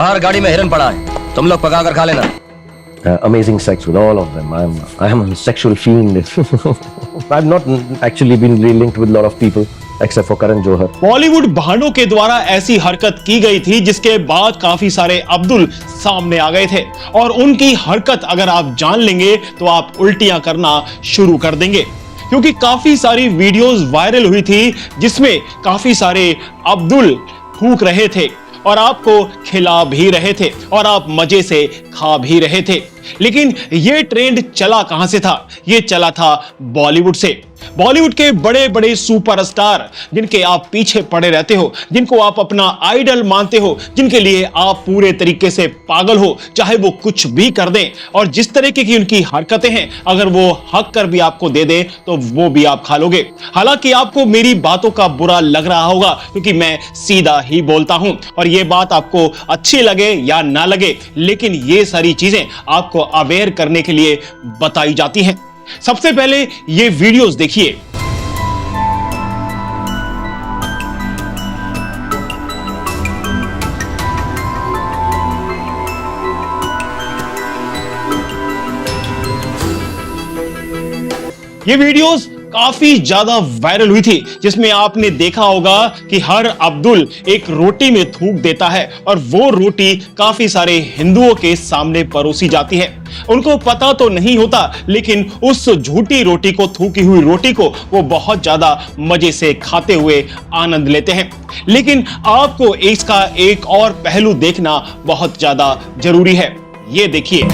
बाहर गाड़ी में हिरन पड़ा है, तुम लोग पका कर खा लेना। Amazing sex with all of them. I am a sexual fiend. I've not actually been really linked with a lot of people except for Karan Johar. Bollywood भांडों के द्वारा ऐसी हरकत की गई थी जिसके बाद काफी सारे अब्दुल सामने आ गए थे और उनकी हरकत अगर आप जान लेंगे तो आप उल्टियां करना शुरू कर देंगे, क्योंकि काफी सारी वीडियोस वायरल हुई थी जिसमें काफी सारे अब्दुल थूक रहे थे और आपको खिला भी रहे थे और आप मजे से खा भी रहे थे। लेकिन यह ट्रेंड चला कहां से था? यह चला था बॉलीवुड से। बॉलीवुड के बड़े बड़े सुपरस्टार जिनके आप पीछे पड़े रहते हो, जिनको आप अपना आइडल मानते हो, जिनके लिए आप पूरे तरीके से पागल हो, चाहे वो कुछ भी कर दें और जिस तरीके की उनकी हरकतें हैं, अगर वो हक कर भी आपको दे दे तो वो भी आप खा लोगे। हालांकि आपको मेरी बातों का बुरा लग रहा होगा क्योंकि मैं सीधा ही बोलता हूं और ये बात आपको अच्छी लगे या ना लगे, लेकिन ये सारी चीजें आपको अवेयर करने के लिए बताई जाती हैं। सबसे पहले ये वीडियोस देखिए। ये वीडियोस काफी ज्यादा वायरल हुई थी, जिसमें आपने देखा होगा कि हर अब्दुल एक रोटी में थूक देता है और वो रोटी काफी सारे हिंदुओं के सामने परोसी जाती है। उनको पता तो नहीं होता, लेकिन उस झूठी रोटी को, थूकी हुई रोटी को वो बहुत ज्यादा मजे से खाते हुए आनंद लेते हैं। लेकिन आपको इसका एक और पहलू देखना बहुत ज्यादा जरूरी है। ये देखिए।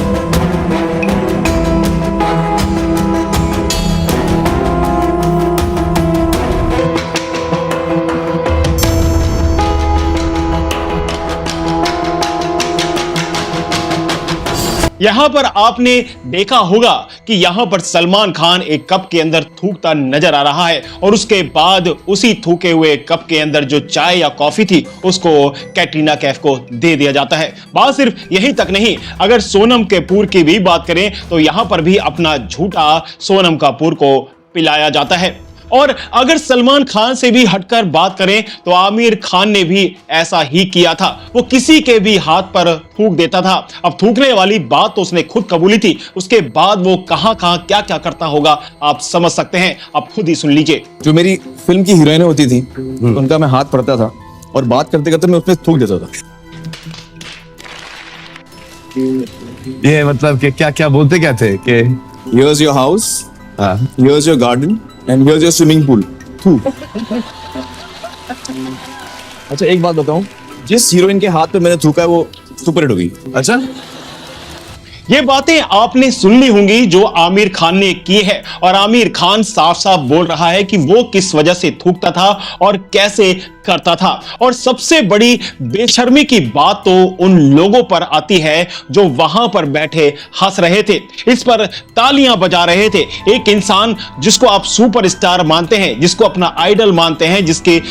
यहां पर आपने देखा होगा कि यहां पर सलमान खान एक कप के अंदर थूकता नजर आ रहा है और उसके बाद उसी थूके हुए कप के अंदर जो चाय या कॉफी थी उसको कैटरीना कैफ को दे दिया जाता है। बात सिर्फ यहीं तक नहीं, अगर सोनम कपूर की भी बात करें तो यहां पर भी अपना झूठा सोनम कपूर को पिलाया जाता है। और अगर सलमान खान से भी हटकर बात करें तो आमिर खान ने भी ऐसा ही किया था। वो किसी के भी हाथ पर थूक देता था। अब थूकने वाली बात तो उसने खुद कबूली थी, उसके बाद वो कहां कहां क्या क्या करता होगा आप समझ सकते हैं। आप खुद ही सुन लीजिए। जो मेरी फिल्म की हीरोइन होती थी उनका मैं हाथ पकड़ता था और बात करते करते मैं उसमें थूक देता था। ये मतलब कि क्या क्या बोलते क्या थे कि Here's your house, here's your garden and here's your swimming pool. थू। अच्छा एक बात बताऊं, जिस हीरोइन के हाथ पे मैंने थूका है वो सुपर हिट हो गई। अच्छा ये बातें आपने सुन ली होंगी जो आमिर खान ने की है और आमिर खान साफ साफ बोल रहा है कि वो किस वजह से थूकता था और कैसे करता था। और सबसे बड़ी बेशर्मी की बात तो उन लोगों पर आती है जो वहां पर बैठे हंस रहे थे, इस पर तालियां बजा रहे थे। एक इंसान जिसको आप सुपरस्टार मानते हैं, जिसको अपना आइडल मानते हैं, जिसके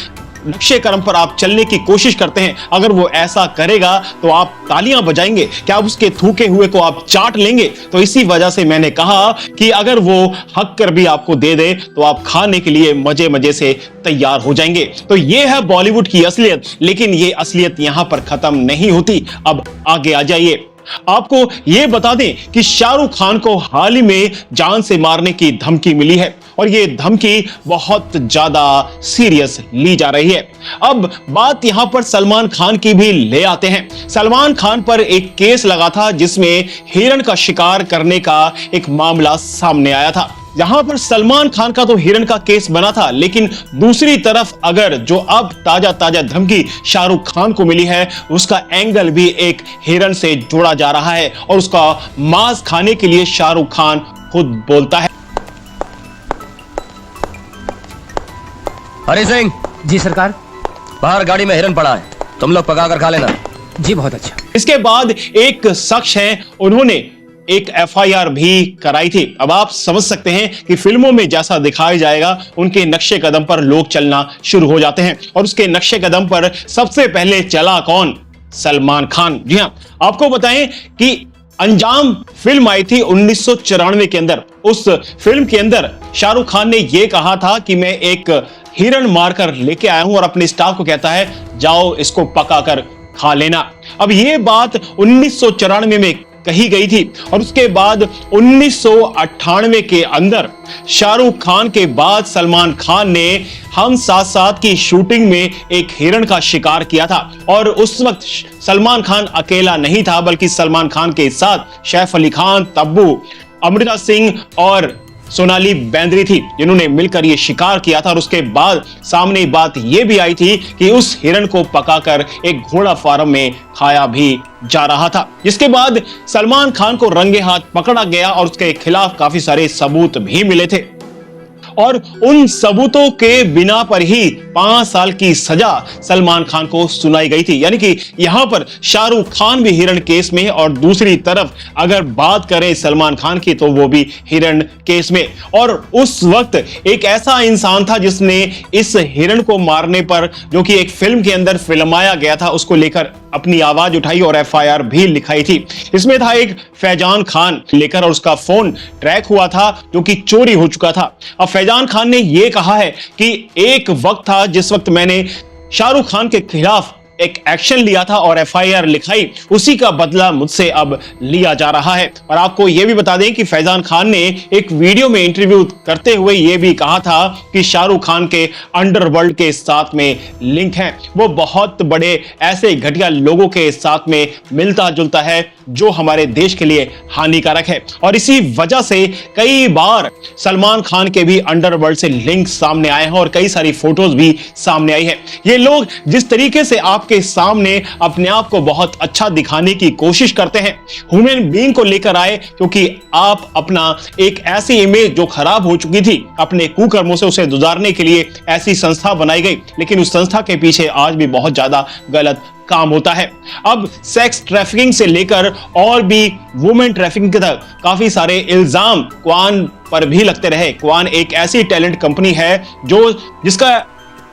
नक्शे कर्म पर आप चलने की कोशिश करते हैं, अगर वो ऐसा करेगा तो आप तालियां बजाएंगे? क्या उसके थूके हुए को आप चाट लेंगे? तो इसी वजह से मैंने कहा कि अगर वो हक कर भी आपको दे दे तो आप खाने के लिए मजे मजे से तैयार हो जाएंगे। तो ये है बॉलीवुड की असलियत, लेकिन ये असलियत यहां पर खत्म नहीं होती। अब आगे आ जाइए। आपको यह बता दें कि शाहरुख खान को हाल ही में जान से मारने की धमकी मिली है और यह धमकी बहुत ज्यादा सीरियस ली जा रही है। अब बात यहां पर सलमान खान की भी ले आते हैं। सलमान खान पर एक केस लगा था जिसमें हिरण का शिकार करने का एक मामला सामने आया था। यहां पर सलमान खान का तो हिरण का केस बना था, लेकिन दूसरी तरफ अगर जो अब ताजा ताजा धमकी शाहरुख खान को मिली है उसका एंगल भी एक हिरण से जोड़ा जा रहा है और उसका मांस खाने के लिए शाहरुख खान खुद बोलता है। हरि सिंह जी सरकार। बाहर गाड़ी में हिरन पड़ा है, तुम लोग पका कर खा लेना। जी बहुत अच्छा। इसके बाद एक शख्स है, उन्होंने एक एफआईआर भी कराई थी। अब आप समझ सकते हैं कि फिल्मों में जैसा दिखाया जाएगा उनके नक्शे कदम पर लोग चलना शुरू हो जाते हैं और उसके नक्शे कदम पर सबसे पहले चला कौन? सलमान खान। जी हां, आपको बताएं कि अंजाम फिल्म आई थी 1994 के अंदर। उस फिल्म के अंदर शाहरुख खान ने यह कहा था कि मैं एक हिरण मारकर लेके आया हूं और अपने स्टाफ को कहता है जाओ इसको पकाकर खा लेना। अब ये बात 1994 में कही गई थी और उसके बाद 1998 के अंदर शाहरुख खान के बाद सलमान खान ने हम साथ साथ की शूटिंग में एक हिरण का शिकार किया था। और उस वक्त सलमान खान अकेला नहीं था, बल्कि सलमान खान के साथ सैफ अली खान, तब्बू, अमृता सिंह और सोनाली बेंद्रे थी, जिन्होंने मिलकर यह शिकार किया था। और उसके बाद सामने बात यह भी आई थी कि उस हिरण को पकाकर एक घोड़ा फार्म में खाया भी जा रहा था, जिसके बाद सलमान खान को रंगे हाथ पकड़ा गया और उसके खिलाफ काफी सारे सबूत भी मिले थे। और उन सबूतों के बिना पर ही 5 साल की सजा सलमान खान को सुनाई गई थी। यानी कि यहां पर शाहरुख खान भी हिरण केस में और दूसरी तरफ अगर बात करें सलमान खान की तो वो भी हिरण केस में। और उस वक्त एक ऐसा इंसान था जिसने इस हिरण को मारने पर, जो कि एक फिल्म के अंदर फिल्माया गया था, उसको लेकर अपनी आवाज उठाई और एफआईआर भी लिखाई थी। इसमें था एक फैजान खान लेकर और उसका फोन ट्रैक हुआ था जो कि चोरी हो चुका था। अब फैजान खान ने यह कहा है कि एक वक्त था जिस वक्त मैंने शाहरुख खान के खिलाफ एक एक्शन लिया था और एफआईआर लिखाई, उसी का बदला मुझसे अब लिया जा रहा है। और आपको यह भी बता दें कि फैजान खान ने एक वीडियो में इंटरव्यू करते हुए यह भी कहा था कि शाहरुख खान के अंडरवर्ल्ड के साथ में लिंक है, वो बहुत बड़े ऐसे घटिया लोगों के साथ में मिलता जुलता है जो हमारे देश के लिए हानिकारक है। और इसी वजह से कई बार सलमान खान के भी अंडरवर्ल्ड से लिंक सामने आए हैं और कई सारी फोटोज भी सामने आई है। ये लोग जिस तरीके से आपके सामने अपने आप को बहुत अच्छा दिखाने की कोशिश करते हैं, ह्यूमन बीइंग को लेकर आए, क्योंकि आप अपना एक ऐसी इमेज जो खराब हो चुकी थी अपने कुकर्मों से, उसे गुजारने के लिए ऐसी संस्था बनाई गई, लेकिन उस संस्था के पीछे आज भी बहुत ज्यादा गलत काम होता है। अब सेक्स ट्रैफिकिंग से लेकर और भी वुमेन ट्रैफिकिंग तक काफी सारे इल्जाम क्वान पर भी लगते रहे। क्वान एक ऐसी टैलेंट कंपनी है जिसका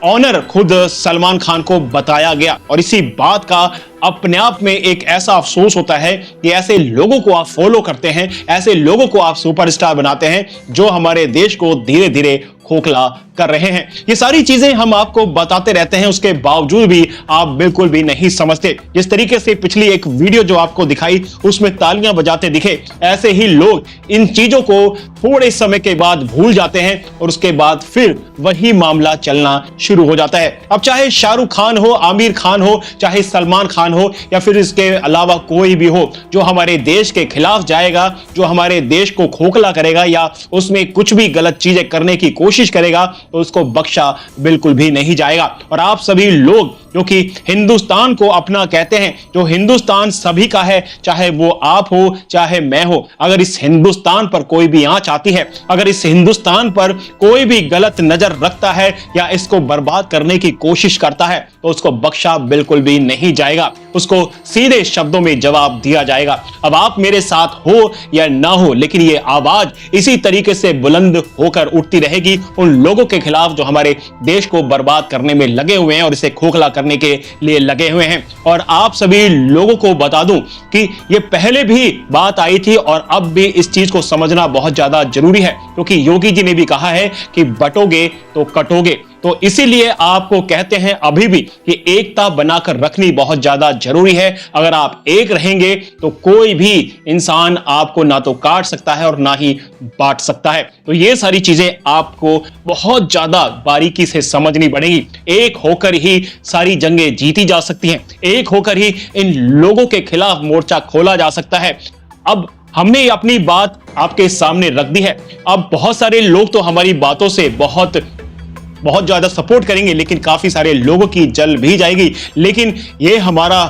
ऑनर खुद सलमान खान को बताया गया। और इसी बात का अपने आप में एक ऐसा अफसोस होता है कि ऐसे लोगों को आप फॉलो करते हैं, ऐसे लोगों को आप सुपरस्टार बनाते हैं जो हमारे देश को धीरे धीरे खोखला कर रहे हैं। ये सारी चीजें हम आपको बताते रहते हैं, उसके बावजूद भी आप बिल्कुल भी नहीं समझते। जिस तरीके से पिछली एक वीडियो जो आपको दिखाई उसमें तालियां बजाते दिखे, ऐसे ही लोग इन चीजों को थोड़े समय के बाद भूल जाते हैं और उसके बाद फिर वही मामला चलना शुरू हो जाता है। अब चाहे शाहरुख खान हो, आमिर खान हो, चाहे सलमान खान हो या फिर इसके अलावा कोई भी हो जो हमारे देश के खिलाफ जाएगा, जो हमारे देश को खोखला करेगा या उसमें कुछ भी गलत चीजें करने की कोशिश करेगा, तो उसको बख्शा बिल्कुल भी नहीं जाएगा। और आप सभी लोग जो कि हिंदुस्तान को अपना कहते हैं, जो हिंदुस्तान सभी का है, चाहे वो आप हो चाहे मैं हो, अगर इस हिंदुस्तान पर कोई भी आंच आती है, अगर इस हिंदुस्तान पर कोई भी गलत नजर रखता है या इसको बर्बाद करने की कोशिश करता है, तो उसको बख्शा बिल्कुल भी नहीं जाएगा, उसको सीधे शब्दों में जवाब दिया जाएगा। अब आप मेरे साथ हो या ना हो, लेकिन ये आवाज इसी तरीके से बुलंद होकर उठती रहेगी उन लोगों के खिलाफ जो हमारे देश को बर्बाद करने में लगे हुए हैं और इसे खोखला करने के लिए लगे हुए हैं। और आप सभी लोगों को बता दूं कि ये पहले भी बात आई थी और अब भी इस चीज को समझना बहुत ज्यादा जरूरी है, क्योंकि योगी जी ने भी कहा है कि बटोगे तो कटोगे। तो इसीलिए आपको कहते हैं अभी भी कि एकता बनाकर रखनी बहुत ज्यादा जरूरी है। अगर आप एक रहेंगे तो कोई भी इंसान आपको ना तो काट सकता है और ना ही बांट सकता है। तो ये सारी चीजें आपको बहुत ज्यादा बारीकी से समझनी पड़ेगी। एक होकर ही सारी जंगें जीती जा सकती हैं, एक होकर ही इन लोगों के खिलाफ मोर्चा खोला जा सकता है। अब हमने अपनी बात आपके सामने रख दी है। अब बहुत सारे लोग तो हमारी बातों से बहुत ज्यादा सपोर्ट करेंगे, लेकिन काफी सारे लोगों की जल भी जाएगी। लेकिन ये हमारा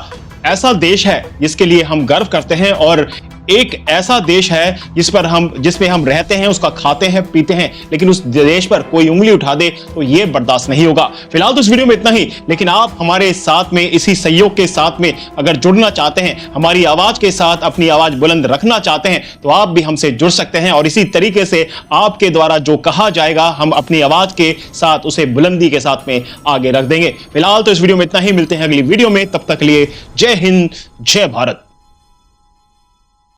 ऐसा देश है जिसके लिए हम गर्व करते हैं और एक ऐसा देश है जिसमें हम रहते हैं, उसका खाते हैं पीते हैं, लेकिन उस देश पर कोई उंगली उठा दे तो ये बर्दाश्त नहीं होगा। फिलहाल तो इस वीडियो में इतना ही, लेकिन आप हमारे साथ में इसी सहयोग के साथ में अगर जुड़ना चाहते हैं, हमारी आवाज के साथ अपनी आवाज बुलंद रखना चाहते हैं, तो आप भी हमसे जुड़ सकते हैं और इसी तरीके से आपके द्वारा जो कहा जाएगा हम अपनी आवाज के साथ उसे बुलंदी के साथ में आगे रख देंगे। फिलहाल तो इस वीडियो में इतना ही, मिलते हैं अगली वीडियो में, तब तक के लिए जय हिंद जय भारत।